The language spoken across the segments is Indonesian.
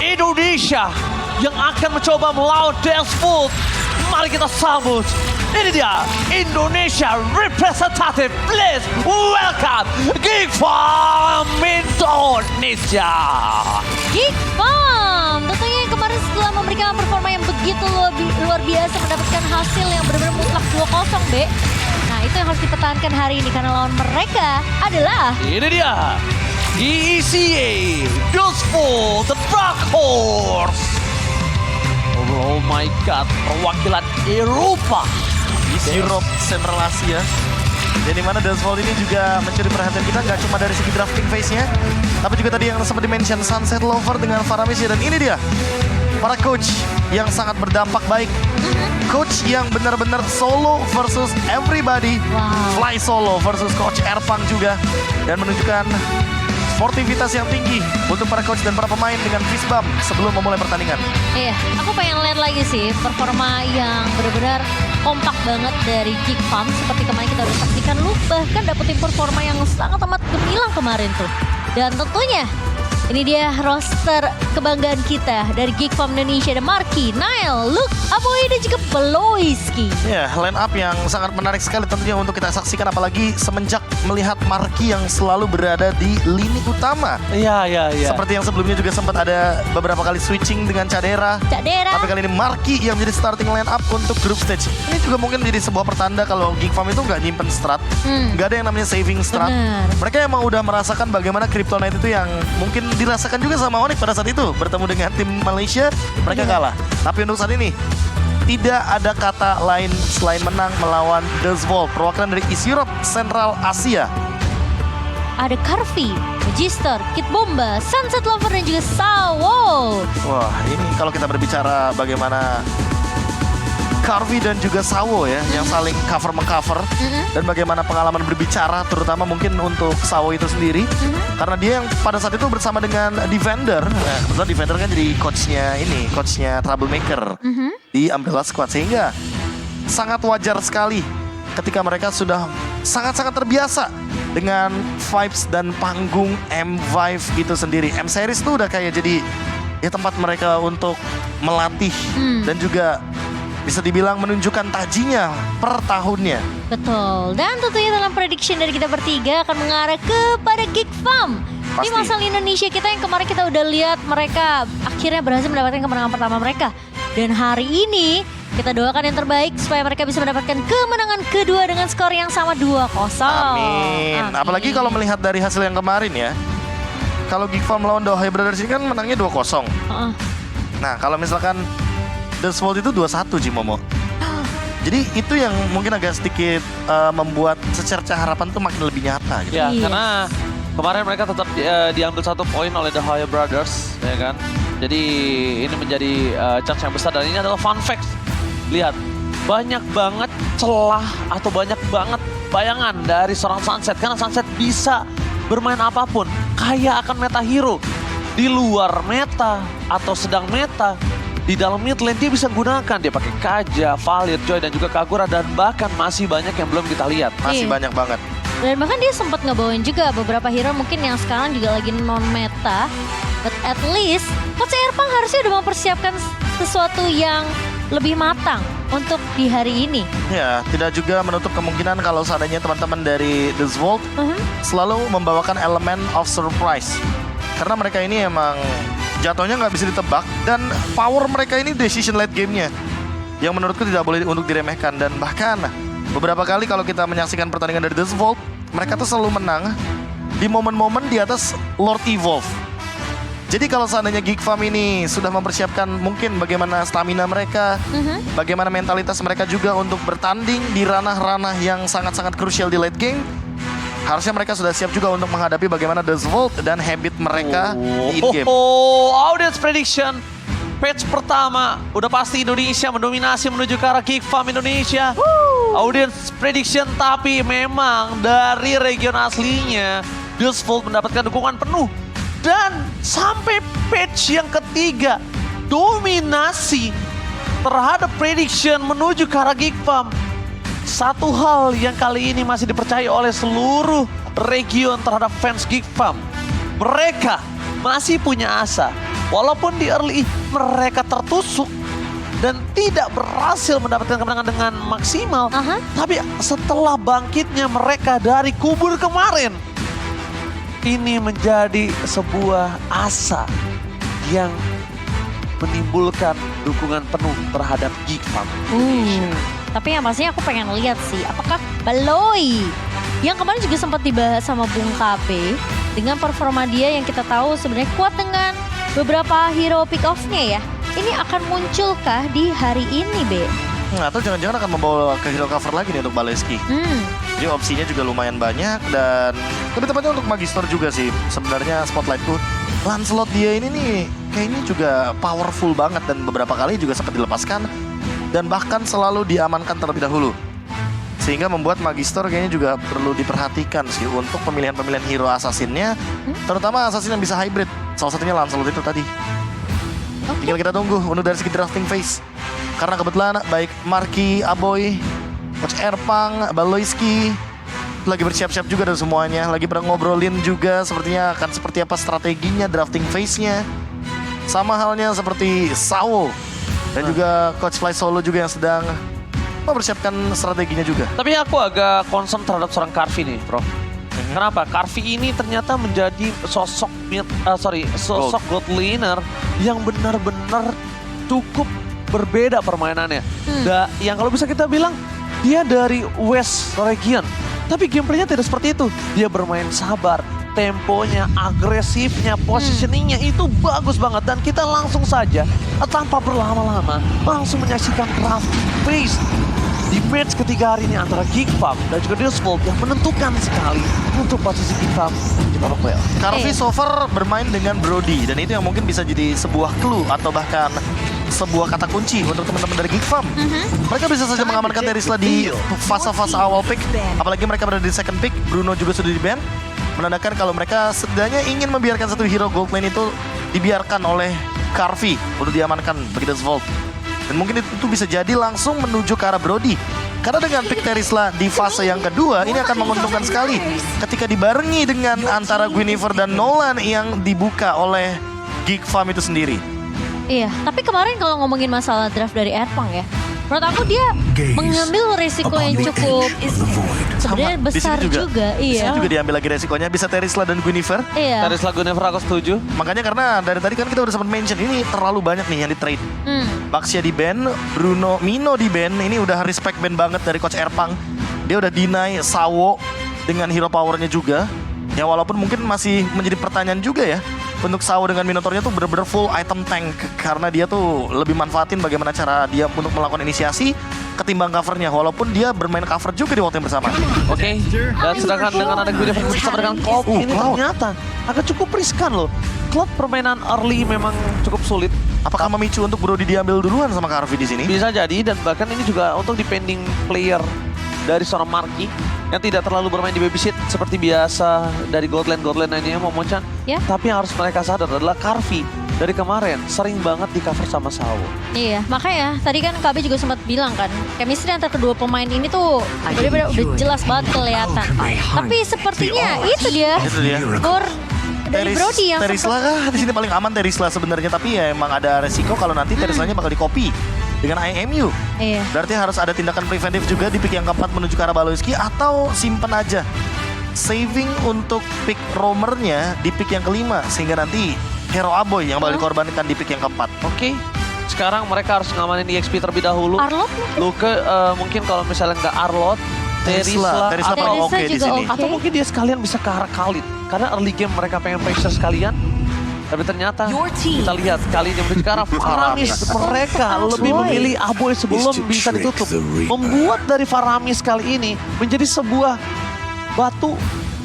Indonesia yang akan mencoba melawan Dashboard. Mari kita sambut. Ini dia Indonesia representative. Please welcome Geek Farm Indonesia. Geek Farm tentunya yang kemarin setelah memberikan performa yang begitu luar biasa mendapatkan hasil yang benar-benar mutlak 2-0 B. Nah itu yang harus dipertahankan hari ini karena lawan mereka adalah Ini dia ECA Dashboard, The Dark Horse. Oh my god, perwakilan Eropa. Europe, Central Asia. Jadi mana Dashboard ini juga mencuri perhatian kita nggak cuma dari segi drafting phase-nya, tapi juga tadi yang sempat di-mention Sunset Lover dengan Faramis. Dan ini dia para coach yang sangat berdampak baik. Coach yang benar-benar solo versus everybody. Wow. Fly solo versus Coach Erpang juga. Dan menunjukkan sportivitas yang tinggi untuk para coach dan para pemain dengan fist bump sebelum memulai pertandingan. Iya, aku pengen lihat lagi sih performa yang benar-benar kompak banget dari Geek Farm seperti kemarin kita udah saksikan. Lu bahkan dapetin performa yang sangat amat gemilang kemarin tuh. Dan tentunya ini dia roster kebanggaan kita dari Geek Farm Indonesia. Ada Marky, Nile, Luke, Aboy dan juga Beloiski. Ya, line up yang sangat menarik sekali tentunya untuk kita saksikan, apalagi semenjak melihat Marky yang selalu berada di lini utama. Iya. Seperti yang sebelumnya juga sempat ada beberapa kali switching dengan Cadera. Cak Dera. Tapi kali ini Marky yang menjadi starting line up untuk group stage. Ini juga mungkin menjadi sebuah pertanda kalau Geek Farm itu nggak nyimpen strat. Nggak ada yang namanya saving strat. Benar. Mereka emang udah merasakan bagaimana Kryptonite itu yang mungkin dirasakan juga sama Onyx pada saat itu. Bertemu dengan tim Malaysia, mereka kalah. Tapi untuk saat ini, tidak ada kata lain selain menang melawan Dashboard, perwakilan dari East Europe, Central Asia. Ada Carvi, Magister, Kid Bomba, Sunset Lover dan juga Sawo. Wah, ini kalau kita berbicara bagaimana Carvi dan juga Sawo ya, yang saling cover-mengcover. Dan bagaimana pengalaman berbicara, terutama mungkin untuk Sawo itu sendiri. Karena dia yang pada saat itu bersama dengan Defender. Nah, kebetulan Defender kan jadi coachnya Troublemaker di Umbrella Squad. Sehingga sangat wajar sekali ketika mereka sudah sangat-sangat terbiasa dengan vibes dan panggung M5 itu sendiri. M-Series tuh udah kayak jadi ya tempat mereka untuk melatih dan juga bisa dibilang menunjukkan tajinya per tahunnya. Betul. Dan tentunya dalam prediction dari kita bertiga akan mengarah kepada Geek Farm. Ini Pasti. masal Indonesia kita yang kemarin kita udah lihat mereka akhirnya berhasil mendapatkan kemenangan pertama mereka. Dan hari ini kita doakan yang terbaik supaya mereka bisa mendapatkan kemenangan kedua dengan skor yang sama 2-0. Amin. Apalagi kalau melihat dari hasil yang kemarin ya. Kalau Geek Farm melawan Dohai Brothers ini kan menangnya 2-0. Nah, kalau misalkan Dashboard itu 2-1 Momo. Jadi itu yang mungkin agak sedikit membuat secerca harapan tuh makin lebih nyata gitu. Ya, Yes. karena kemarin mereka tetap diambil 1 poin oleh The High Brothers, ya kan. Jadi ini menjadi chance yang besar dan ini adalah fun fact. Lihat, banyak banget celah atau banyak banget bayangan dari seorang Sunset. Karena Sunset bisa bermain apapun, kaya akan meta hero. Di luar meta atau sedang meta, di dalam mid lane dia bisa gunakan. Dia pakai Kaja, Valir, Joy dan juga Kagura. Dan bahkan masih banyak yang belum kita lihat. Masih Iya. banyak banget. Dan bahkan dia sempat ngebawain juga beberapa hero mungkin yang sekarang juga lagi non-meta. But at least Coach Erpang harusnya udah mempersiapkan sesuatu yang lebih matang untuk di hari ini. Ya, tidak juga menutup kemungkinan kalau seandainya teman-teman dari Dashboard selalu membawakan elemen of surprise. Karena mereka ini emang jatuhnya nggak bisa ditebak dan power mereka ini decision late game-nya yang menurutku tidak boleh untuk diremehkan. Dan bahkan beberapa kali kalau kita menyaksikan pertandingan dari Dashboard, mereka tuh selalu menang di momen-momen di atas Lord Evolve. Jadi kalau seandainya Geek Farm ini sudah mempersiapkan mungkin bagaimana stamina mereka, bagaimana mentalitas mereka juga untuk bertanding di ranah-ranah yang sangat-sangat krusial di late game, harusnya mereka sudah siap juga untuk menghadapi bagaimana Dashboard dan habit mereka di in-game. Audience prediction. Patch pertama, udah pasti Indonesia mendominasi menuju ke arah Geek Farm Indonesia. Audience prediction, tapi memang dari region aslinya, Dashboard mendapatkan dukungan penuh. Dan sampai patch yang ketiga, dominasi terhadap prediction menuju ke arah Geek Farm. Satu hal yang kali ini masih dipercaya oleh seluruh region terhadap fans Geek Farm. Mereka masih punya asa Walaupun di early mereka tertusuk dan tidak berhasil mendapatkan kemenangan dengan maksimal. Tapi setelah bangkitnya mereka dari kubur kemarin, ini menjadi sebuah asa yang menimbulkan dukungan penuh terhadap Geek Farm Indonesia. Tapi yang pastinya aku pengen lihat sih, apakah Baloi yang kemarin juga sempat dibahas sama Bung KB dengan performa dia yang kita tahu sebenarnya kuat dengan beberapa hero pick off-nya ya. Ini akan munculkah di hari ini, Be? Atau jangan-jangan akan membawa ke hero cover lagi nih untuk Baleski. Jadi opsinya juga lumayan banyak dan lebih tepatnya untuk Magister juga sih. Sebenarnya Spotlight-ku, Lancelot dia ini nih kayaknya juga powerful banget dan beberapa kali juga sempat dilepaskan dan bahkan selalu diamankan terlebih dahulu. Sehingga membuat Magister kayaknya juga perlu diperhatikan sih untuk pemilihan-pemilihan hero assassin-nya, terutama assassin yang bisa hybrid. Salah satunya Lancelot itu tadi. Tinggal kita tunggu untuk dari segi drafting phase. Karena kebetulan baik Marky, Aboy, Coach Erpang, Baloiski lagi bersiap-siap juga dan semuanya. Lagi pernah ngobrolin juga sepertinya akan seperti apa strateginya drafting phase-nya. Sama halnya seperti Sao dan juga Coach Fly Solo juga yang sedang mempersiapkan strateginya juga. Tapi aku agak concern terhadap seorang Karvi nih, Bro. Kenapa? Karvi ini ternyata menjadi sosok gold laner yang benar-benar cukup berbeda permainannya. Yang kalau bisa kita bilang dia dari West Region, tapi gameplaynya tidak seperti itu. Dia bermain sabar, temponya, agresifnya, positioningnya itu bagus banget. Dan kita langsung saja tanpa berlama-lama langsung menyaksikan drafting phase di match ketiga hari ini antara Geek Farm dan juga Dusvold yang menentukan sekali untuk posisi Geek Farm di babak playoff. Karvi so far bermain dengan Brody dan itu yang mungkin bisa jadi sebuah clue atau bahkan sebuah kata kunci untuk teman-teman dari Geek Farm. Mereka bisa saja mengamankan Terisla di fase-fase awal pick, apalagi mereka berada di second pick. Bruno juga sudah di-ban, menandakan kalau mereka setidaknya ingin membiarkan satu hero gold lane itu dibiarkan oleh Karvi untuk diamankan bagi Dusvold. Dan mungkin itu bisa jadi langsung menuju ke arah Brody. Karena dengan pick Terisla di fase yang kedua, ini akan menguntungkan sekali. Ketika dibarengi dengan antara Guinevere dan Nolan yang dibuka oleh Geek Farm itu sendiri. Iya, tapi kemarin kalau ngomongin masalah draft dari Erpang ya, menurut aku dia mengambil risiko yang cukup sebenarnya besar juga. Di Iya. sini juga diambil lagi resikonya, bisa Terisla dan Guinevere. Iya. Terisla Guinevere aku setuju. Makanya karena dari tadi kan kita udah sempat mention, ini terlalu banyak nih yang di trade. Baxia di ban, Bruno, Mino di ban, ini udah respect ban banget dari Coach Erpang. Dia udah deny Sawo dengan hero powernya juga. Ya walaupun mungkin masih menjadi pertanyaan juga ya. Untuk Sawo dengan Minotaurnya tuh bener-bener full item tank. Karena dia tuh lebih manfaatin bagaimana cara dia untuk melakukan inisiasi ketimbang covernya. Walaupun dia bermain cover juga di waktu yang bersamaan. Oke, dan sedangkan dengan ada Guinevere bersama dengan Cloud ini Cloud. ternyata agak cukup riskan loh. Cloud permainan early memang cukup sulit. Apakah memicu untuk Brody diambil duluan sama Karvi di sini? Bisa jadi, dan bahkan ini juga untuk depending player dari seorang Marky yang tidak terlalu bermain di babysit seperti biasa dari gold lane lainnya Momochan. Ya. Tapi yang harus mereka sadar adalah Karvi dari kemarin sering banget di cover sama Sawo. Iya, makanya tadi kan KB juga sempat bilang kan, chemistry antara kedua pemain ini tuh benar-benar udah jelas banget kelihatan. Tapi sepertinya itu dia Itu dia. gor dari Brody yang Terisla kah? Di sini paling aman Terisla sebenarnya, tapi ya emang ada resiko kalau nanti Terislanya bakal di copy dengan IMU. Iya. Berarti harus ada tindakan preventif juga di pick yang keempat menuju ke arah Baloiski atau simpen aja. Saving untuk pick roamernya di pick yang kelima sehingga nanti Hero Aboy yang bakal dikorbankan di pick yang keempat. Oke, sekarang mereka harus ngamanin EXP terlebih dahulu. Arlot mungkin? Luke mungkin kalau misalnya nggak Arlot, Terisla Terisla atau, paling Terisla oke di juga sini. oke. atau mungkin dia sekalian bisa ke arah Khalid. Karena early game mereka pengen pressure sekalian. Tapi ternyata kita lihat kali ini menuju ke arah Faramis. Mereka lebih memilih Aboy sebelum bisa ditutup. Membuat dari Faramis kali ini menjadi sebuah batu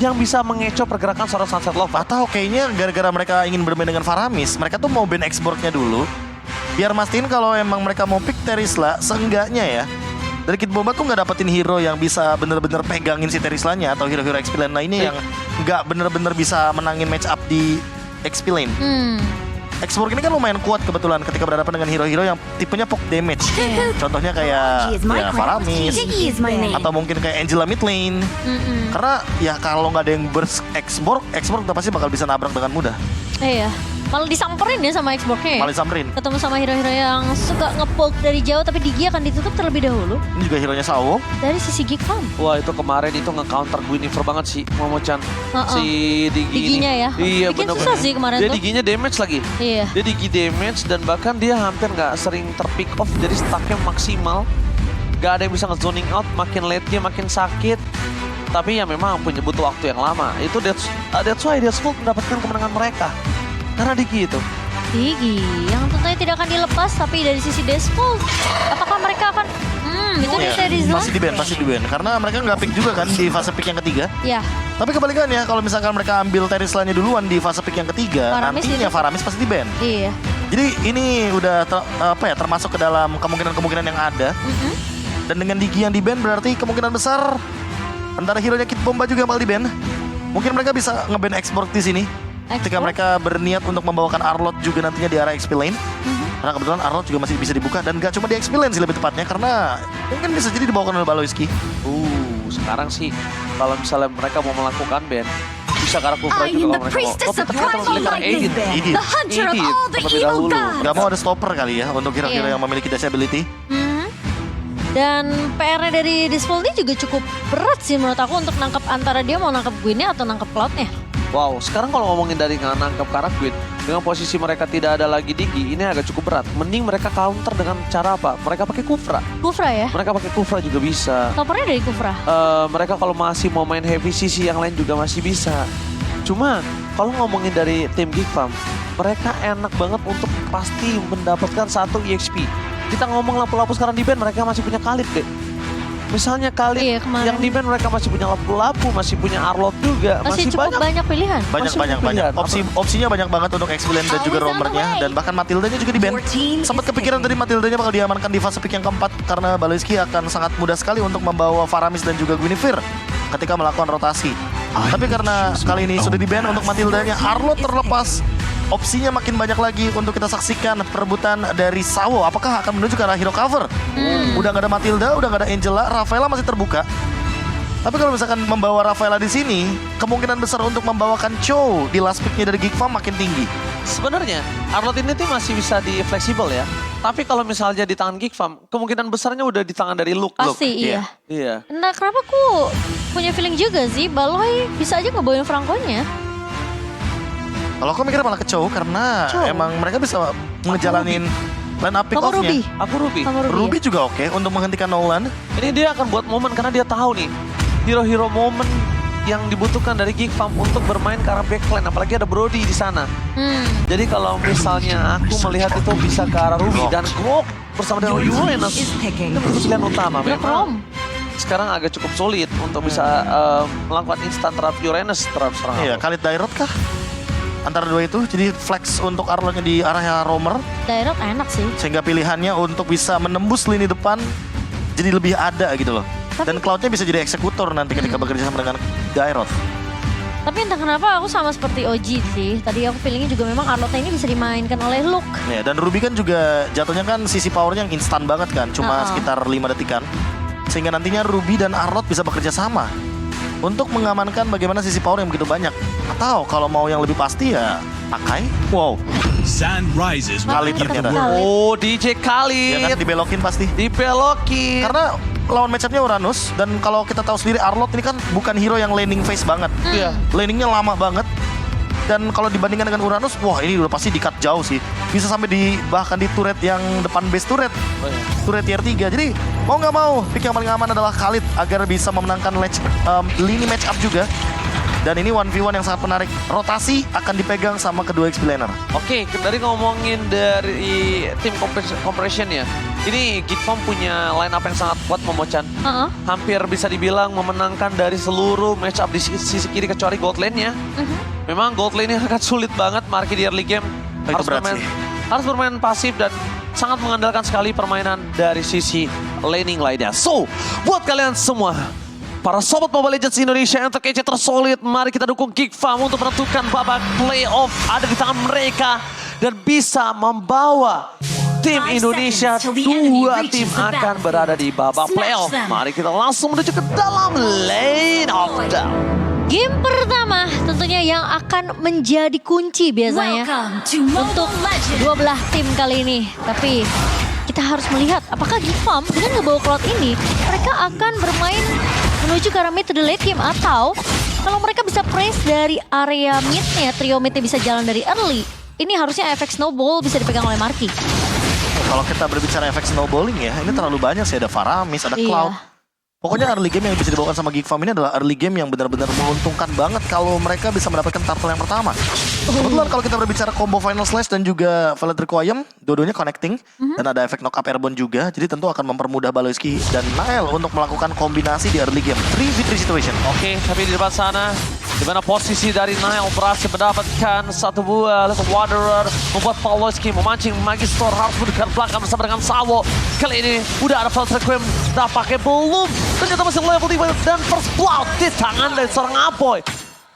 yang bisa mengecoh pergerakan seorang Sunset Lover. Atau kayaknya gara-gara mereka ingin bermain dengan Faramis, mereka tuh mau ban X-Borg-nya dulu. Biar mastiin kalau emang mereka mau pick Terisla, seenggaknya ya. Dari Kid Bomba tuh nggak dapetin hero yang bisa bener-bener pegangin si Terislanya atau hero-hero XP lane lainnya yang nggak bener-bener bisa menangin match up di XP lane. X-Borg ini kan lumayan kuat kebetulan ketika berhadapan dengan hero-hero yang tipenya poke damage. Contohnya kayak ya, Faramis atau mungkin kayak Angela mid lane. Karena ya kalau nggak ada yang burst X-Borg udah pasti bakal bisa nabrak dengan mudah. Iya. Malah disamperin ya sama Xbox-nya ya. Malah samperin. Ketemu sama hero-hero yang suka nge-poke dari jauh tapi Digi akan ditutup terlebih dahulu Ini juga hero-nya Sao. dari sisi Geek Farm. Wah itu kemarin itu nge-counter Guinevere banget sih Momo-chan. Si Digi Diginya ini. ya. Iya Bikin bener-bener. susah sih kemarin Dia tuh. Diginya damage lagi. Iya. Dia Digi damage dan bahkan dia hampir nggak sering terpick off. Jadi stacknya maksimal. Gak ada yang bisa nge-zoning out, makin late game makin sakit. Tapi ya memang punya butuh waktu yang lama. Itu that's why Deathsmoke mendapatkan kemenangan mereka. Karena Digi itu. Digi yang tentunya tidak akan dilepas, tapi dari sisi Deathsmoke apakah mereka akan itu Iya, dari zone? pasti di ban. Karena mereka nggak pick juga kan di fase pick yang ketiga. Ya, Tapi kebalikannya, kalau misalkan mereka ambil Terisla-nya duluan di fase pick yang ketiga, Faramis nantinya itu. Faramis pasti di ban. iya. Jadi ini udah termasuk ke dalam kemungkinan-kemungkinan yang ada. Dan dengan Digi yang di ban berarti kemungkinan besar antara hero-nya Kid Bomba juga yang bakal di ban. Mungkin mereka bisa nge-ban Export di sini. Ketika Export? mereka berniat untuk membawakan Arlot juga nantinya di area XP lane. Karena kebetulan Arlot juga masih bisa dibuka dan gak cuma di XP lane sih lebih tepatnya. Karena mungkin bisa jadi dibawakan oleh Baloiski. Sekarang sih kalau misalnya mereka mau melakukan ban, bisa karena Kufra I juga am kalau the mereka priestess mau. of Tapi kita harus primal lihat lightning, Aidit. Aidit. the hunter of Aidit, all the terlebih evil dahulu. gods. Gak mau ada stopper kali ya untuk hero-hero Iya. yang memiliki disability. Dan PR-nya dari Disvoldi juga cukup berat sih menurut aku untuk nangkap antara dia mau nangkap Gwynnya atau nangkap Cloud-nya. Wow, sekarang kalau ngomongin dari nangkap Karakwin, dengan posisi mereka tidak ada lagi Digi, ini agak cukup berat. Mending mereka counter dengan cara apa? Mereka pakai Kufra. Kufra ya? Mereka pakai Kufra juga bisa. Topernya dari Kufra. Mereka kalau masih mau main heavy CC yang lain juga masih bisa. Cuma kalau ngomongin dari tim Geek Farm, mereka enak banget untuk pasti mendapatkan 1 EXP. Kita ngomong lapu-lapu sekarang di band, mereka masih punya Khalid deh. Misalnya Khalid Iya, kemarin. yang di band mereka masih punya lapu-lapu, masih punya Arlot juga. Masih cukup banyak pilihan. Banyak. pilihan. Opsinya banyak banget untuk XP lane dan juga Always on the roamernya. way. Dan bahkan Matildanya juga di ban. Your team Sempat is kepikiran picking. tadi Matildanya bakal diamankan di fase pick yang keempat. Karena Baloiski akan sangat mudah sekali untuk membawa Faramis dan juga Guinevere ketika melakukan rotasi. Tapi karena kali ini sudah di ban untuk Matildanya, Arlot terlepas. Opsinya makin banyak lagi untuk kita saksikan perebutan dari Sawo. Apakah akan menuju ke arah hero cover? Udah nggak ada Matilda, udah nggak ada Angela, Rafaela masih terbuka. Tapi kalau misalkan membawa Rafaela di sini, kemungkinan besar untuk membawakan Cho di last pick-nya dari Geek Farm makin tinggi. Sebenarnya Arlot ini tuh masih bisa di fleksibel ya. Tapi kalau misalnya di tangan Geek Farm, kemungkinan besarnya udah di tangan dari Luke. Pasti iya. iya. Iya. Entah kenapa aku punya feeling juga sih, Baloy bisa aja ngebawain Franco-nya. Kalau aku mikirnya malah ke Cho karena Cho. emang mereka bisa ngejalanin line up pick Kamu Ruby. off-nya. Aku Ruby. Kamu Ruby, Ruby ya? juga oke untuk menghentikan Nolan. Ini dia akan buat momen karena dia tahu nih hero-hero momen yang dibutuhkan dari Geek Farm untuk bermain ke arah backline, apalagi ada Brody di sana. Jadi kalau misalnya aku melihat itu bisa ke arah Ruby dan Grok bersama dengan Uranus is picking. itu pilihan utama. Grok Memang Rom. sekarang agak cukup sulit untuk bisa melakukan instant trap Uranus terhadap seorang Iya, Arlot. Khalid Dairot kah? Antara dua itu, jadi flex untuk Arlotnya di arahnya Roamer. Dairot enak sih. Sehingga pilihannya untuk bisa menembus lini depan jadi lebih ada gitu loh. Dan Cloud-nya bisa jadi eksekutor nanti ketika bekerja sama dengan Dairot. Tapi entah kenapa aku sama seperti OG sih. Tadi aku feelingnya juga memang Arlotnya ini bisa dimainkan oleh Luke. Ya, dan Ruby kan juga jatuhnya kan sisi powernya yang instan banget kan, cuma sekitar 5 detikan. Sehingga nantinya Ruby dan Arlot bisa bekerja sama untuk mengamankan bagaimana sisi power yang begitu banyak. Atau kalau mau yang lebih pasti ya pakai. Wow, Sun rises Khalid with the ternyata. world. Oh, DJ Ya kan Khalid dibelokin pasti. dibelokin. Karena lawan matchupnya Uranus dan kalau kita tahu sendiri Arlot ini kan bukan hero yang laning phase banget. Iya. Laningnya lama banget. Dan kalau dibandingkan dengan Uranus, wah ini udah pasti di-cut jauh sih. Bisa sampai bahkan di turret yang depan base turret. Oh, iya. Turret tier 3. Jadi mau nggak mau, pick yang paling aman adalah Khalid agar bisa memenangkan lini match up juga. Dan ini 1v1 yang sangat menarik. Rotasi akan dipegang sama kedua XP laner. Oke, dari ngomongin dari tim compression ya. Ini Geek Farm punya line up yang sangat kuat Momo-chan. Hampir bisa dibilang memenangkan dari seluruh match up di sisi kiri kecuali gold lane-nya. Memang gold lane-nya agak sulit banget marki di early game. Itu berat sih. Harus bermain pasif dan sangat mengandalkan sekali permainan dari sisi laning lainnya. So, buat kalian semua, para sobat Mobile Legends Indonesia yang terkece tersolid, mari kita dukung Geek Farm untuk menentukan babak playoff ada di tangan mereka dan bisa membawa tim 5 Indonesia. seconds till the enemy Dua reaches tim the akan berada di babak Smash playoff. them. Mari kita langsung menuju ke dalam lane of the Game pertama tentunya yang akan menjadi kunci biasanya untuk dua belah tim kali ini. Tapi kita harus melihat apakah Geek Farm dengan ngebawa Cloud ini mereka akan bermain menuju ke arah mid to the late game, atau kalau mereka bisa press dari area midnya, trio midnya bisa jalan dari early. Ini harusnya efek snowball bisa dipegang oleh Marky. Kalau kita berbicara efek snowballing ya, ini terlalu banyak sih. Ada Faramis, ada Cloud. Pokoknya early game yang bisa dibawakan sama Geek Farm ini adalah early game yang benar-benar menguntungkan banget kalau mereka bisa mendapatkan turtle yang pertama. Kebetulan kalau kita berbicara combo Final Slash dan juga Violet Requiem, dua-duanya connecting. Dan ada efek knock up airborne juga, jadi tentu akan mempermudah Baloyski dan Nael untuk melakukan kombinasi di early game. 3v3 situation. Oke, tapi di depan sana, di mana posisi dari Nile berhasil mendapatkan satu buah Little Wanderer, membuat Baloyski memancing Magister harus mendekat belakang bersama dengan Sawo. Kali ini udah ada Violet Requiem, pakai belum. Ternyata masih level 5 dan first blood di tangan dari seorang Apoy.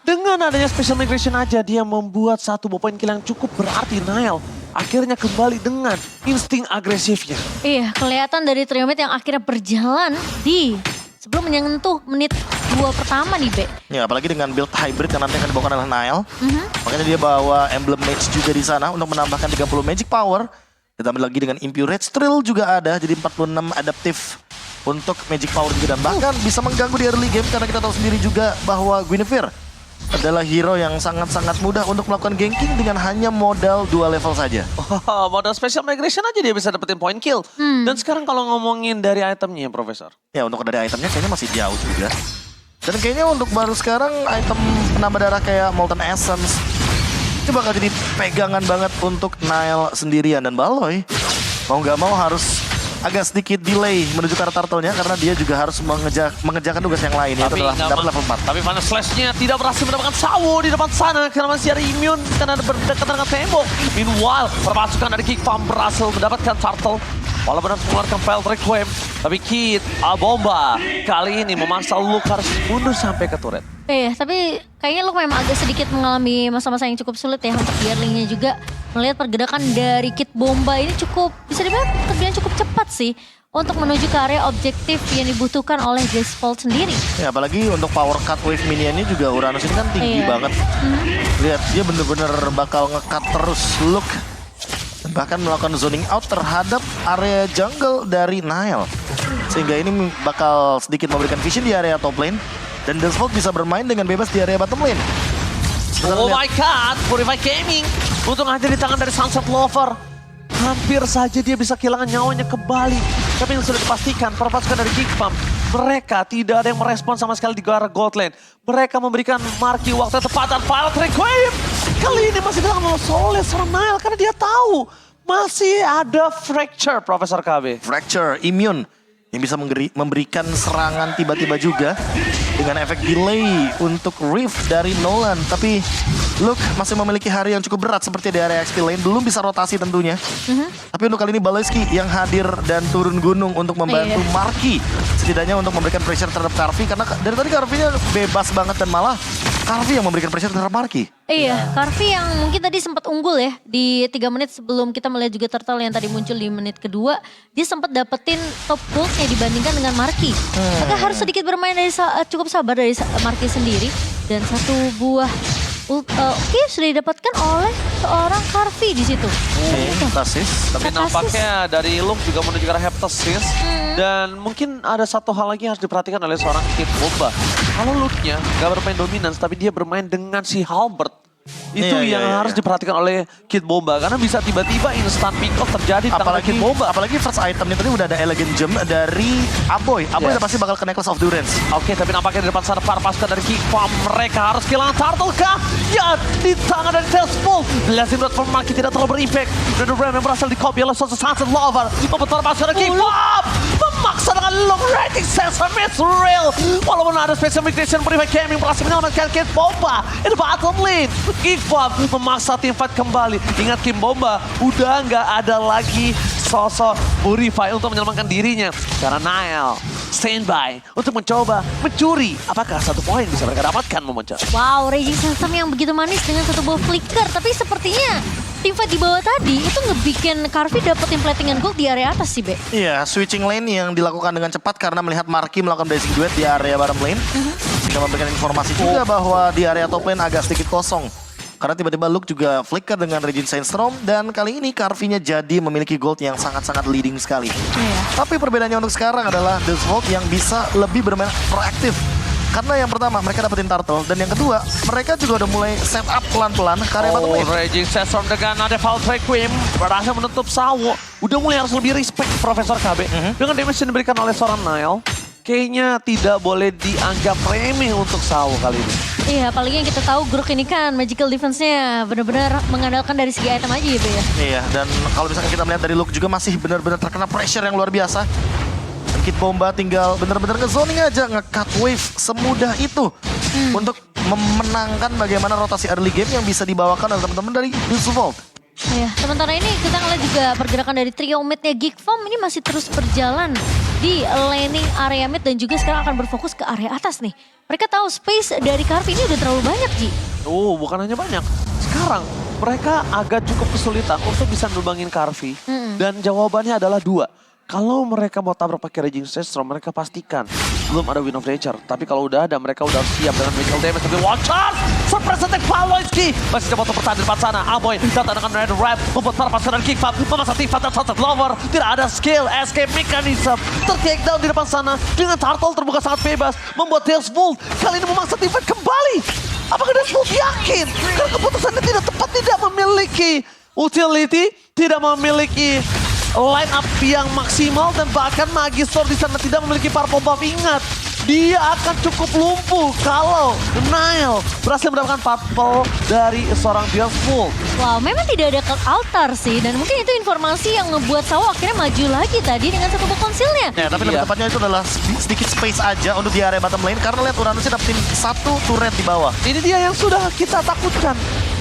Dengan adanya special migration aja dia membuat satu poin kill yang cukup berarti. Nile akhirnya kembali dengan insting agresifnya. Iya, kelihatan dari trio mid yang akhirnya berjalan di sebelum menyentuh menit 2 pertama nih, Be. Ya, apalagi dengan build hybrid yang nanti akan dibawakan oleh Nile. Makanya dia bawa emblem mage juga di sana untuk menambahkan 30 magic power. Ditambah lagi dengan Impurate Thrill juga ada, jadi 46 adaptif untuk magic power juga. Dan bahkan bisa mengganggu di early game karena kita tahu sendiri juga bahwa Guinevere adalah hero yang sangat-sangat mudah untuk melakukan ganking dengan hanya modal 2 level saja. Oh, modal special migration aja dia bisa dapetin point kill. Dan sekarang kalau ngomongin dari itemnya, Profesor. Ya, untuk dari itemnya kayaknya masih jauh juga. Dan kayaknya untuk baru sekarang item penambah darah kayak Molten Essence itu bakal jadi pegangan banget untuk Nile sendirian. Dan Baloy mau nggak mau harus agak sedikit delay menuju ke arah turtle-nya karena dia juga harus mengerjakan tugas yang lain, yaitu adalah dapat level 4. Tapi Final Slash-nya tidak berhasil mendapatkan Sawo di depan sana karena masih ada immune karena ada berdekatan dengan tembok. Meanwhile, permasukan dari Geek Farm berhasil mendapatkan turtle. Walaupun harus mengeluarkan Violet Requiem, tapi Kid Bomba kali ini memaksa Luke harus mundur sampai ke turret. Iya, tapi kayaknya Luke memang agak sedikit mengalami masa-masa yang cukup sulit ya untuk di early-nya juga. Melihat pergerakan dari Kid Bomba ini cukup, bisa dibilang cukup cepat sih untuk menuju ke area objektif yang dibutuhkan oleh Jasvold sendiri. Ya, apalagi untuk power cut wave minionnya juga Uranus ini kan tinggi banget. Lihat, dia bener-bener bakal nge-cut terus Luke. Bahkan melakukan zoning out terhadap area jungle dari Nile. Sehingga ini bakal sedikit memberikan vision di area top lane. Dan Jasvold bisa bermain dengan bebas di area bottom lane. Oh my god, Purify Gaming untung aja di tangan dari Sunset Lover. Hampir saja dia bisa kehilangan nyawanya kembali. Tapi yang sudah dipastikan, perpasukan dari Geek Farm, mereka tidak ada yang merespon sama sekali di arah gold lane. Mereka memberikan Marky waktu tepat dan Violet Requiem. Kali ini masih bilang mau solid seorang Nile karena dia tahu masih ada Fracture, Profesor KB. Fracture, immune. Yang bisa memberikan serangan tiba-tiba juga dengan efek delay untuk Rift dari Nolan. Tapi Luke masih memiliki hari yang cukup berat seperti di area XP lane. Belum bisa rotasi tentunya. Tapi untuk kali ini Baloyski yang hadir dan turun gunung untuk membantu Marky. Setidaknya untuk memberikan pressure terhadap Karvi. Karena dari tadi Karvi-nya bebas banget dan malah Karvi yang memberikan pressure terhadap Marky. Iya, Karvi yang mungkin tadi sempat unggul ya di 3 menit sebelum kita melihat juga turtle yang tadi muncul di menit kedua. Dia sempat dapetin top goldnya dibandingkan dengan Marky. Maka harus sedikit bermain dari cukup sabar dari Marky sendiri. Dan satu buah sudah didapatkan oleh seorang Karvi di situ. Heptasis. Tapi nampaknya dari Luke juga menuju ke arah Heptasis. Dan mungkin ada satu hal lagi yang harus diperhatikan oleh seorang Kid Bomba. Kalau Luke-nya gak bermain dominance, tapi dia bermain dengan si Halberd. Itu yang harus diperhatikan oleh Kid Bomba. Karena bisa tiba-tiba instant pick off terjadi di tangan Kid Bomba. Apalagi first itemnya tadi udah ada Elegant Gem dari Aboy. Aboy udah pasti bakal ke Necklace of Durance. Oke, tapi nampaknya di depan sana para pasukan dari Geek Farm. Mereka harus kehilangan turtle kah? Ya, di tangan dari Jasvold. Blazing Rod from Marky tidak terlalu berefek. Dan Ram yang berhasil di-copy oleh Sunset Lover. Membentar pasukan dari Geek Farm. Memaksa dengan long rating Sesame Israel. Walaupun ada special migration Purify Gaming berhasil menyelamatkan Kid Bomba. Ini bottom lane. Geek Farm memaksa tim fight kembali. Ingat Kim Bomba udah nggak ada lagi sosok Purify untuk menyelamatkan dirinya. Karena Nile standby untuk mencoba mencuri. Apakah satu poin bisa mereka dapatkan memuncak? Wow, Raging System yang begitu manis dengan satu buah flicker. Tapi sepertinya teamfight di bawah tadi itu ngebikin Karvi dapetin platingan gold di area atas sih, Be. Iya, switching lane yang dilakukan dengan cepat karena melihat Marky melakukan blazing duet di area bottom lane. bisa memberikan informasi juga bahwa di area top lane agak sedikit kosong. Karena tiba-tiba Luke juga flicker dengan Regin Sandstorm dan kali ini Carvey-nya jadi memiliki gold yang sangat-sangat leading sekali. Iya. Tapi perbedaannya untuk sekarang adalah The Vault yang bisa lebih bermain proaktif. Karena yang pertama mereka dapetin turtle dan yang kedua mereka juga udah mulai set up pelan-pelan karya bottom lane. Raging Sandstorm dengan ada Foul Requiem berhasil menutup Sawo. Udah mulai harus lebih respect Profesor KB. Dengan damage yang diberikan oleh seorang Nile, kayaknya tidak boleh dianggap remeh untuk Sawo kali ini. Iya, apalagi yang kita tahu Grook ini kan magical defense-nya benar-benar mengandalkan dari segi item aja ya, Be ya. Iya, dan kalau misalkan kita melihat dari Luke juga masih benar-benar terkena pressure yang luar biasa. Dan Kid Bomba tinggal benar-benar nge-zoning aja, nge-cut wave semudah itu. Untuk memenangkan bagaimana rotasi early game yang bisa dibawakan oleh teman-teman dari The Vault. Iya, sementara ini kita ngeliat juga pergerakan dari trio mid-nya Geek Farm ini masih terus berjalan di laning area mid dan juga sekarang akan berfokus ke area atas nih. Mereka tahu space dari Carvey ini udah terlalu banyak, Ji. Oh, bukan hanya banyak. Sekarang mereka agak cukup kesulitan untuk bisa numbangin Carvey. Dan jawabannya adalah dua. Kalau mereka mau tabrak pakai Raging Sandstorm, mereka pastikan belum ada Wind of Nature. Tapi kalau udah ada, mereka udah siap dengan magical damage. Tapi one charge! Surprise attack Pawlowitzki! Masih coba untuk bertahan di depan sana. Aboy datang dengan Red Rap, membuat para pasukan Kick Fab, memasang Tifa dan Sunset Lover. Tidak ada skill, escape mechanism. Ter-take down di depan sana dengan Turtle terbuka sangat bebas. Membuat Death Bolt kali ini memaksa Tifa kembali. Apakah Death Bolt yakin? Karena keputusannya tidak tepat, tidak memiliki utility, tidak memiliki line up yang maksimal dan bahkan Magister di sana tidak memiliki purple buff. Ingat, dia akan cukup lumpuh kalau Nile berhasil mendapatkan purple dari seorang Deathful. Wow, memang tidak ada ke altar sih dan mungkin itu informasi yang ngebuat Sawo akhirnya maju lagi tadi dengan satu konsilnya. Ya, tapi lebih tepatnya itu adalah sedikit space aja untuk di area bottom lane karena lihat Uranusnya dapetin satu turret di bawah. Ini dia yang sudah kita takutkan.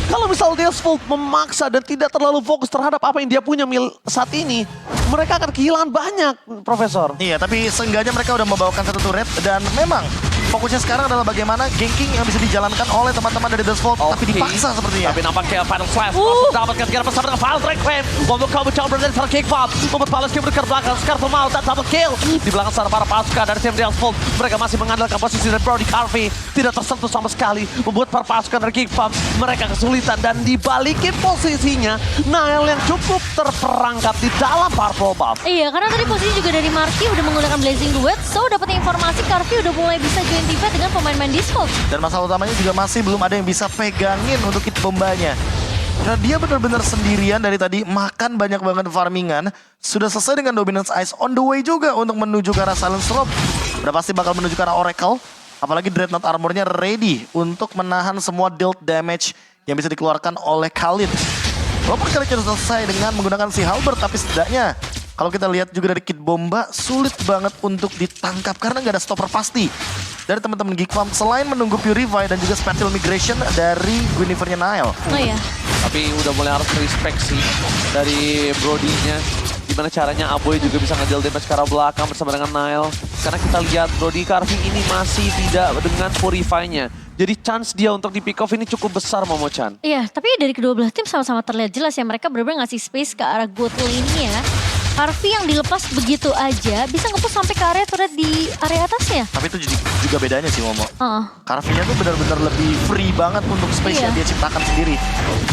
Kalau misal Deathful memaksa dan tidak terlalu fokus terhadap apa yang dia punya saat ini, mereka akan kehilangan banyak, Profesor. Iya, tapi seenggaknya mereka udah membawakan satu turret dan memang fokusnya sekarang adalah bagaimana ganking yang bisa dijalankan oleh teman-teman dari The Vault, tapi dipaksa sepertinya. Tapi nampaknya Final Slash langsung dapatkan sekarang bersama dengan Final Requiem. Untuk kau mencoba dari seorang Kick Fab, membuat Palace berdekat belakang, Scarful mau dan double kill. Di belakang sana para pasukan dari tim The Vault, mereka masih mengandalkan posisi dari Brody Carvey. Tidak tersentuh sama sekali, membuat para pasukan dari Kick Fab, mereka kesulitan dan dibalikin posisinya. Nile yang cukup terperangkap di dalam purple buff. Iya, karena tadi posisi juga dari Marky udah menggunakan Blazing Duet, so dapat informasi Carvey udah mulai bisa join defense dengan pemain-pemain Discord. Dan masalah utamanya juga masih belum ada yang bisa pegangin untuk Kid Bombanya. Karena dia benar-benar sendirian dari tadi, makan banyak banget farmingan. Sudah selesai dengan Dominance Ice, on the way juga untuk menuju ke arah Silence Robe. Udah pasti bakal menuju ke arah Oracle. Apalagi Dreadnought Armor-nya ready untuk menahan semua dealt damage yang bisa dikeluarkan oleh Khalid. Walaupun Khalid sudah selesai dengan menggunakan si Halberd, tapi setidaknya kalau kita lihat juga dari Kid Bomba, sulit banget untuk ditangkap karena nggak ada stopper pasti dari teman-teman Geek Farm selain menunggu Purify dan juga Spatial Migration dari Guinevere-nya Nile. Oh iya. Tapi udah mulai harus respect sih dari Brody-nya. Gimana caranya Aboy juga bisa ngedeal damage ke arah belakang bersama dengan Nile. Karena kita lihat Brody Carvey ini masih tidak dengan Purify-nya. Jadi chance dia untuk di pick off ini cukup besar, Momo-chan. Iya, tapi dari kedua belah tim sama-sama terlihat jelas ya mereka benar-benar ngasih space ke arah gold lane-nya. Carvey yang dilepas begitu aja bisa nge-push sampai ke area turret di area atasnya. Tapi itu juga bedanya sih Momo. Heeh. Carvey-nya tuh benar-benar lebih free banget untuk space yang dia ciptakan sendiri.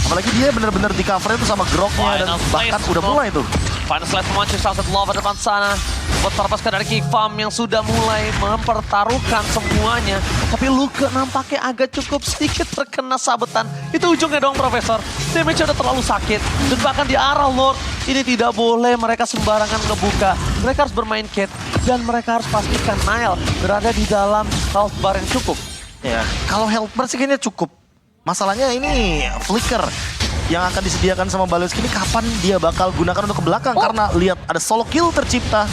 Apalagi dia benar-benar di cover itu sama Grok-nya dan bahkan udah mulai tuh. Final Slash memancing Sunset Lover depan sana. Buat para pasukan dari Kick Farm yang sudah mulai mempertaruhkan semuanya. Tapi Luke nampaknya agak cukup sedikit terkena sabetan. Itu ujungnya dong, Profesor. Damage udah terlalu sakit. Dan bahkan di arah Lord, ini tidak boleh mereka sembarangan ngebuka. Mereka harus bermain cat. Dan mereka harus pastikan Nile berada di dalam health bar yang cukup. Ya, kalau health bar sih kayaknya cukup. Masalahnya ini flicker yang akan disediakan sama Baloski ini kapan dia bakal gunakan untuk ke belakang. Karena lihat ada solo kill tercipta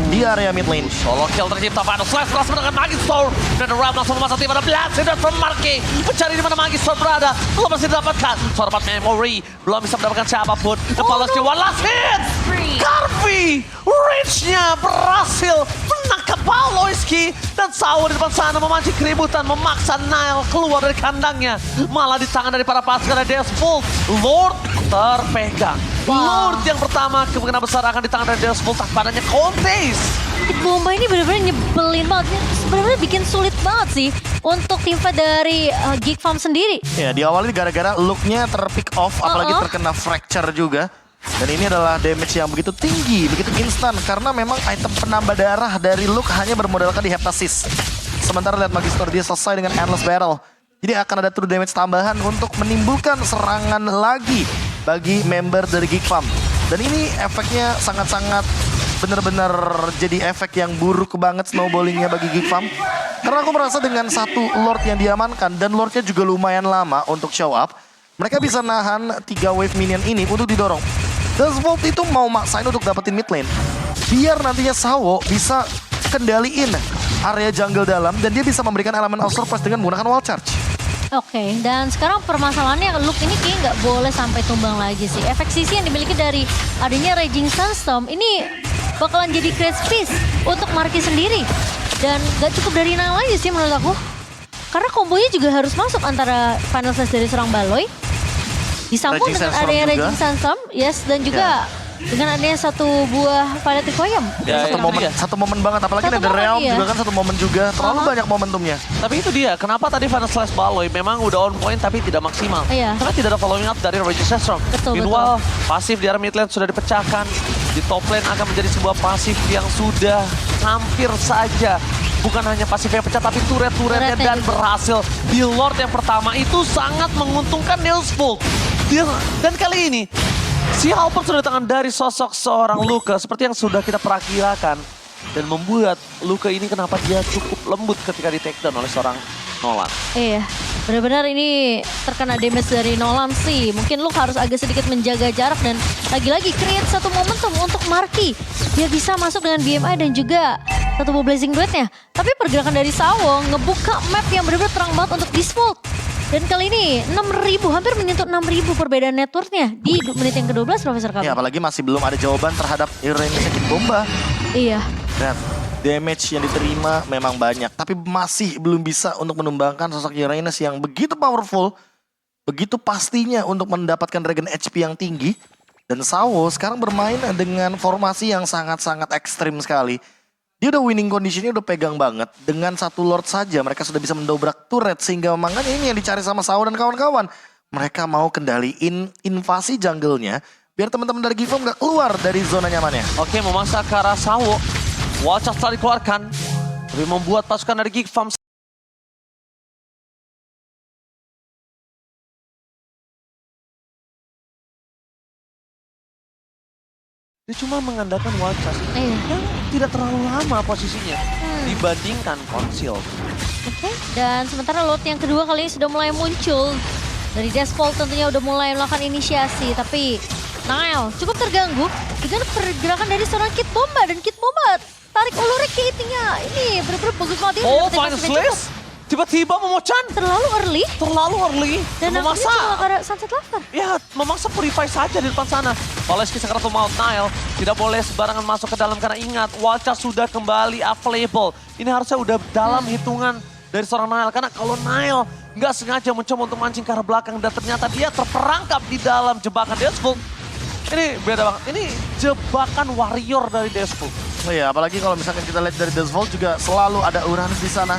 di area mid lane. Solo kill tercipta, Final Slash berhasil dengan Magister. Dan The Ram langsung memasang tim pada Blast dan from Marky. Mencari di mana Magister berada. Belum masih didapatkan. Sorbat Memory. Belum bisa mendapatkan siapapun. The Palace one last hit. Carvey. Reach-nya berhasil menangkap Pawlowitzki. Dan Sawo di depan sana memancing keributan. Memaksa Nile keluar dari kandangnya. Malah di tangan dari para pasukan Deathful. Lord terpegang. Wow. Lord yang pertama kemungkinan besar akan di tangan dari Deus Vult tanpa adanya Contes. Kit Bomba ini benar-benar nyebelin banget. Benar-benar bikin sulit banget sih untuk tim fight dari Geek Farm sendiri. Ya, diawali gara-gara look-nya terpick off, apalagi terkena fracture juga. Dan ini adalah damage yang begitu tinggi, begitu instan. Karena memang item penambah darah dari look hanya bermodalkan di Heptasis. Sementara lihat Magister dia selesai dengan Endless Battle. Jadi akan ada true damage tambahan untuk menimbulkan serangan lagi bagi member dari Geek Farm. Dan ini efeknya sangat-sangat benar-benar jadi efek yang buruk banget snowballingnya bagi Geek Farm. Karena aku merasa dengan satu Lord yang diamankan dan Lordnya juga lumayan lama untuk show up. Mereka bisa nahan 3 wave minion ini untuk didorong. Deus Vult itu mau maksain untuk dapetin mid lane. Biar nantinya Sawo bisa kendaliin area jungle dalam dan dia bisa memberikan elemen of surprise dengan menggunakan wall charge. Oke, dan sekarang permasalahannya Luke ini kayaknya nggak boleh sampai tumbang lagi sih. Efek sisi yang dimiliki dari adanya Raging Sunstorm ini bakalan jadi great piece untuk Marquis sendiri. Dan nggak cukup dari Nile aja sih menurut aku. Karena kombonya juga harus masuk antara final slice dari seorang Baloi. Disambung Raging dengan Sandstorm adanya juga. Raging Sunstorm, yes, dan juga dengan adanya satu buah Violet Requiem. Ya, satu itu momen, dia. satu momen banget, apalagi Satu ada momen, Realm iya. juga kan satu momen juga. Terlalu banyak momentumnya. Tapi itu dia, kenapa tadi Final Slash Baloi memang udah on point tapi tidak maksimal. Iya. Karena tidak ada following up dari Raging Sandstorm. Betul, Meanwhile, pasif di area mid lane sudah dipecahkan. Di top lane akan menjadi sebuah pasif yang sudah hampir saja. Bukan hanya pasif yang pecah, tapi turret-turretnya Turretnya dan juga. berhasil. Di Lord yang pertama itu sangat menguntungkan Deus Vult. Dan kali ini, si Halper sudah datang dari sosok seorang Luka seperti yang sudah kita perakirakan. Dan membuat Luka ini kenapa dia cukup lembut ketika di takedown oleh seorang Nolan. Iya, benar-benar ini terkena damage dari Nolan sih. Mungkin Luke harus agak sedikit menjaga jarak dan lagi-lagi create satu momentum untuk Marquis. Dia bisa masuk dengan BMI dan juga satu buah Blazing Blade-nya. Tapi pergerakan dari Sawo ngebuka map yang benar-benar terang banget untuk Disvolt. Dan kali ini 6.000, hampir menyentuh 6.000 perbedaan networknya di menit yang ke-12, Profesor Kami. Ya, apalagi masih belum ada jawaban terhadap range Kit Bomba. Iya. Dan damage yang diterima memang banyak, tapi masih belum bisa untuk menumbangkan sosok Uranus yang begitu powerful, begitu pastinya untuk mendapatkan Dragon HP yang tinggi. Dan Sawo sekarang bermain dengan formasi yang sangat-sangat ekstrim sekali. Dia udah winning conditionnya udah pegang banget. Dengan satu Lord saja mereka sudah bisa mendobrak turret. Sehingga makanya ini yang dicari sama Sawo dan kawan-kawan. Mereka mau kendaliin invasi jungle-nya. Biar teman-teman dari Geek Farm gak keluar dari zona nyamannya. Oke, memaksa ke arah Sawo. Wall charge telah dikeluarkan. Tapi membuat pasukan dari Geek Farm dia cuma mengandalkan wall charge Iya. yang tidak terlalu lama posisinya dibandingkan Conceal. Oke, dan sementara Lord yang kedua kali ini sudah mulai muncul. Dari Disvolt tentunya udah mulai melakukan inisiasi, tapi Nile cukup terganggu dengan pergerakan dari seorang Kit Bomba. Dan Kit Bomba tarik ulurnya ke itinya. Ini bener-bener bagus banget. Dia Oh, dapetin Final pasif yang cukup. Slash tiba-tiba memocan. Terlalu early. Terlalu early. Dan memaksa. nampaknya cuma karena Sunset Lover. Ya, memaksa purify saja di depan sana. Oleski sekarang tuh Mount Nile tidak boleh sembarangan masuk ke dalam karena ingat wall charge sudah kembali available. Ini harusnya udah dalam hitungan dari seorang Nile karena kalau Nile nggak sengaja mencoba untuk mancing ke arah belakang dan ternyata dia terperangkap di dalam jebakan Deus Vult. Ini beda banget. Ini jebakan warrior dari Deus Vult. Oh ya, apalagi kalau misalkan kita lihat dari Deus Vult juga selalu ada Uranus di sana.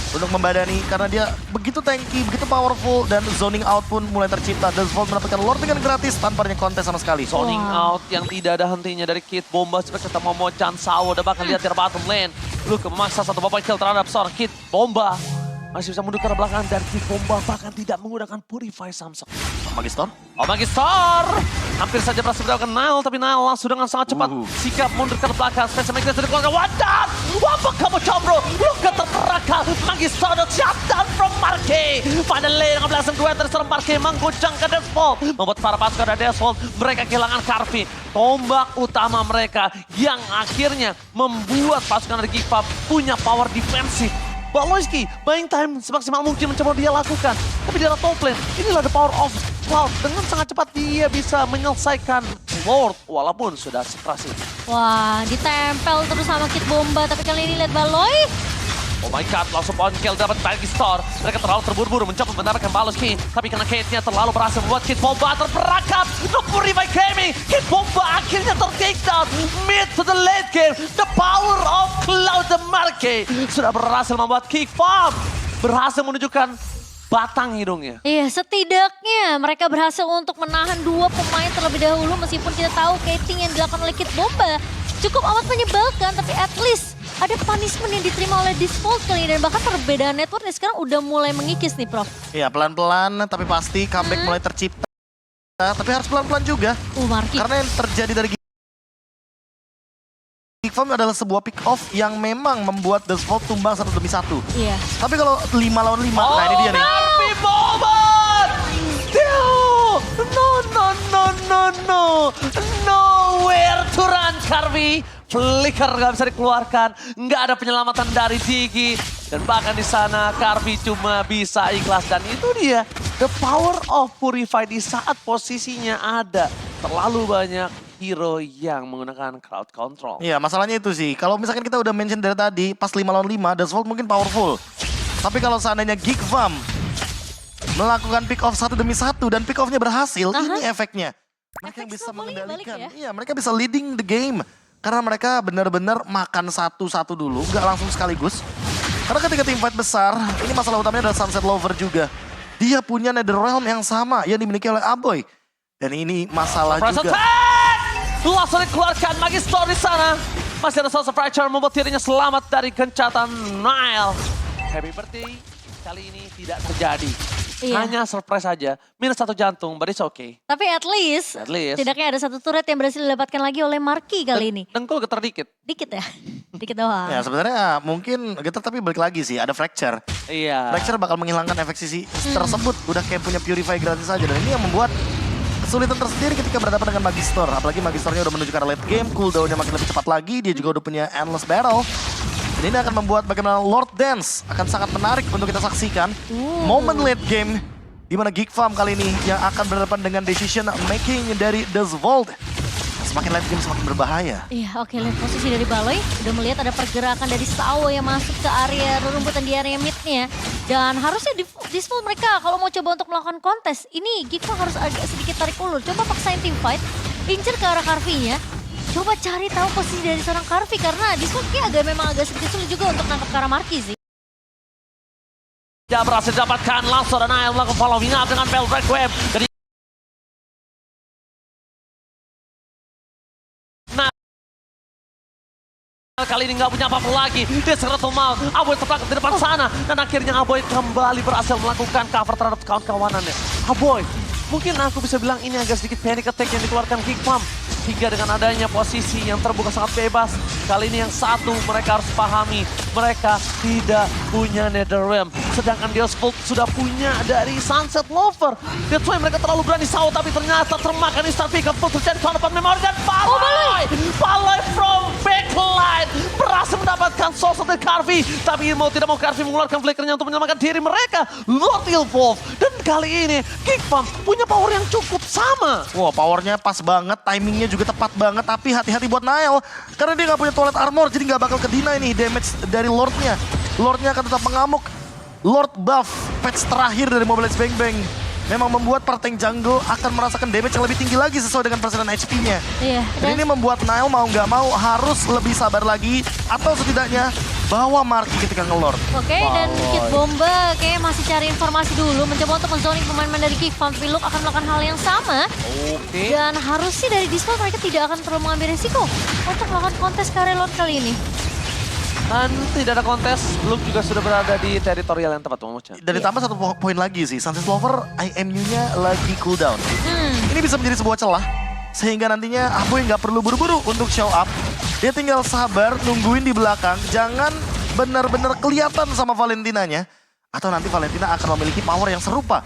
Untuk membadani karena dia begitu tanky, begitu powerful dan zoning out pun mulai tercipta. Deus Vult mendapatkan Lord dengan gratis tanpa adanya kontes sama sekali. Zoning out yang tidak ada hentinya dari Kit Bomba seperti kita Momo-chan Sawo dan bahkan lihat di bottom lane. Luka memaksa satu bapak kill terhadap seorang Kit Bomba. Masih bisa mundur ke arah belakang dan Kit Bomba bahkan tidak menggunakan Purify Samsung. Magister. Oh Magister! Hampir saja berhasil mendapatkan Nile, tapi Nile langsung dengan sangat cepat sikap mundur ke arah belakang. Special Magister sudah dikeluarkan. Wadah! Apa kamu combro? Luka terperangkap. Magister shutdown from Marquis. Pada lane dengan belasan duet dari seorang Marquis mengguncangkan Deus Vult. Membuat para pasukan dari Deus Vult mereka kehilangan Karvi. Tombak utama mereka yang akhirnya membuat pasukan dari Geek Farm punya power defensif. Baloi buying time semaksimal mungkin mencoba dia lakukan. Tapi di arah top lane, inilah the power of Cloud. Dengan sangat cepat dia bisa menyelesaikan Lord walaupun sudah seprasi. Wah, ditempel terus sama Kit Bomba. Tapi kali ini lihat Baloi. Oh my god, langsung on kill dapat bagi Store. Mereka terlalu terburu-buru mencoba mendapatkan balas Kid. Tapi karena Kid-nya terlalu berhasil membuat Kid Bomba terperangkap. No Purify Gaming. Kid Bomba akhirnya ter-take down. Mid to the late game. The power of Cloud the Marque sudah berhasil membuat Geek Farm berhasil menunjukkan batang hidungnya. Iya, setidaknya mereka berhasil untuk menahan dua pemain terlebih dahulu meskipun kita tahu Kating yang dilakukan oleh Kid Bomba cukup amat menyebalkan, tapi at least ada punishment yang diterima oleh Disvolt kali ini dan bahkan perbedaan networknya sekarang udah mulai mengikis nih, Prof. Iya, pelan-pelan tapi pasti comeback mulai tercipta. Tapi harus pelan-pelan juga. Marky. Karena yang terjadi dari Geek Farm adalah sebuah pick off yang memang membuat Disvolt tumbang 1 demi 1. Iya. Tapi kalau 5 lawan 5, nah ini dia nih. Karvi Boban! No. Nowhere to run, Karvi. Flicker nggak bisa dikeluarkan. Nggak ada penyelamatan dari Digi. Dan bahkan di sana Karvi cuma bisa ikhlas. Dan itu dia. The power of Purify di saat posisinya ada. Terlalu banyak hero yang menggunakan crowd control. Iya, masalahnya itu sih. Kalau misalkan kita udah mention dari tadi, pas 5 lawan 5, Disvolt mungkin powerful. Tapi kalau seandainya Geek Farm melakukan pick off 1 demi 1 dan pick off-nya berhasil, ini efeknya. Mereka Efek bisa snowball-nya balik mengendalikan. ya. Iya, mereka bisa leading the game. Karena mereka benar-benar makan satu-satu dulu, nggak langsung sekaligus. Karena ketika tim fight besar, ini masalah utamanya adalah Sunset Lover juga. Dia punya Netherrealm yang sama yang dimiliki oleh Aboy. Dan ini masalah juga. Langsung dikeluarkan Magister di sana. Masih ada Soul of Fracture membuat dirinya selamat dari gencatan Nile. Happy birthday. Kali ini tidak terjadi. Iya. Hanya surprise saja. Minus 1 jantung, but it's okay. Tapi at least, setidaknya ada 1 turret yang berhasil didapatkan lagi oleh Marky kali ini. Dengkul getar dikit. Dikit ya? Dikit doang. Ya sebenarnya mungkin getar tapi balik lagi sih, ada Fracture. Iya. Fracture bakal menghilangkan efek sisi tersebut. Udah kayak punya Purify gratis aja. Dan ini yang membuat kesulitan tersendiri ketika berhadapan dengan Magister. Apalagi Magisternya udah menuju ke arah late game, cooldown-nya makin lebih cepat lagi. Dia juga udah punya Endless Battle. Dan ini akan membuat bagaimana Lord Dance akan sangat menarik untuk kita saksikan. Momen late game di mana Geek Farm kali ini yang akan berhadapan dengan decision making dari Disvolt. Semakin late game semakin berbahaya. Iya, oke, lihat posisi dari Baloy. Udah melihat ada pergerakan dari Sao yang masuk ke area rerumputan di area mid-nya. Dan harusnya Disvolt mereka kalau mau coba untuk melakukan kontes, ini Geek Farm harus agak sedikit tarik ulur. Coba paksain tim fight, incer ke arah Karvi-nya. Coba cari tahu posisi dari seorang Karvi karena Disvolt memang agak sedikit sulit juga untuk nangkap ke arah Marky sih. Dia berhasil dapatkan langsung dan Nile melakukan following up dengan Bell Requiem. Jadi kali ini nggak punya apa-apa lagi. Dia Secretal Mouth. Aboy tertangkap di depan sana. Dan akhirnya Aboy kembali berhasil melakukan cover terhadap kawan-kawanannya. Aboy, mungkin aku bisa bilang ini agak sedikit panic attack yang dikeluarkan Geek Farm. Hingga dengan adanya posisi yang terbuka sangat bebas. Kali ini yang satu mereka harus pahami. Mereka tidak punya Netherrealm. Sedangkan Disvolt sudah punya dari Sunset Lover. That's why mereka terlalu berani Sao. Tapi ternyata termakan instant pick up. Terjadi tahun memori dan Baloy. Baloy from backline. Berhasil mendapatkan sosok dari Karvi. Tapi mau tidak mau Karvi mengeluarkan flickernya untuk menyelamatkan diri mereka. Lord Evolve. Dan kali ini Geek Farm punya power yang cukup sama. Wah, powernya pas banget, timingnya juga tepat banget. Tapi hati-hati buat Nile. Karena dia nggak punya toilet armor, jadi nggak bakal kedina ini damage dari Lordnya. Lordnya akan tetap mengamuk. Lord buff, patch terakhir dari Mobile Legends Bang Bang memang membuat para tank jungle akan merasakan damage yang lebih tinggi lagi sesuai dengan persenan HP-nya. Iya. Dan ini membuat Nile mau nggak mau harus lebih sabar lagi. Atau setidaknya bawa Marky ketika nge-lord. Oke, dan Kid Bomba kayaknya masih cari informasi dulu. Mencoba untuk menzoning pemain-pemain dari Geek Farm. Tapi Luke akan melakukan hal yang sama. Oke. Dan harusnya dari Disvolt mereka tidak akan perlu mengambil risiko untuk melakukan kontes ke area Lord kali ini. Dan tidak ada kontes, Luke juga sudah berada di teritorial yang tepat, Momocha. Dan ditambah satu poin lagi sih, Sunset Lover IMU-nya lagi cooldown. Ini bisa menjadi sebuah celah, sehingga nantinya Aboy nggak perlu buru-buru untuk show up. Dia tinggal sabar, nungguin di belakang, jangan benar-benar kelihatan sama Valentinanya. Atau nanti Valentina akan memiliki power yang serupa.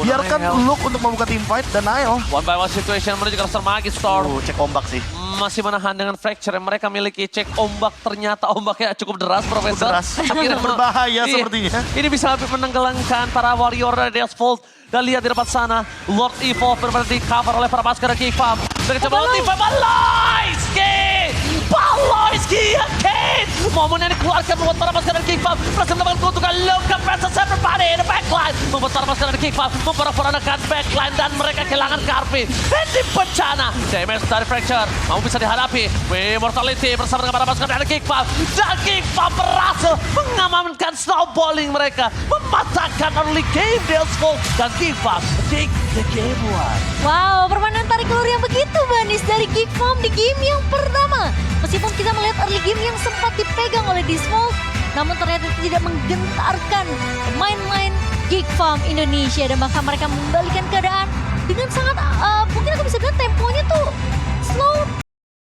Biarkan Luke untuk membuka team fight dan Nile. One by one situation menuju ke Raster Magister. Cek ombak sih. Masih menahan dengan fracture yang mereka miliki. Cek ombak, ternyata ombaknya cukup deras, Profesor. Deras. Akhirnya berbahaya sepertinya. Ini bisa lebih menenggelamkan para warrior dari Disvolt. Dan lihat di depan sana, Lord Evolve benar-benar di cover oleh para pasukan dari Geek Farm. Mereka coba Lord Evolve, Baloyski! Baloyski again! Momen yang dikeluarkan membuat para pasukan dari King Farm berhasil mendapatkan keuntungan. Look up versus everybody in the backline. Membuat para pasukan dari King Farm memperanakan backline dan mereka kehilangan Karpi. Ini bencana. Damage dari Fracture mau bisa dihadapi. Immortality bersama dengan para pasukan dari King Farm. Dan King Farm berhasil mengamankan snowballing mereka. Mematahkan early game Delsful. Dan King Farm take the game one. Wow, permainan tarik ulur yang begitu manis dari Geek Farm di game yang pertama. Meskipun kita melihat early game yang sempat dipegang oleh Disvolt, namun ternyata tidak menggentarkan pemain-pemain Geek Farm Indonesia dan bahkan mereka membalikan keadaan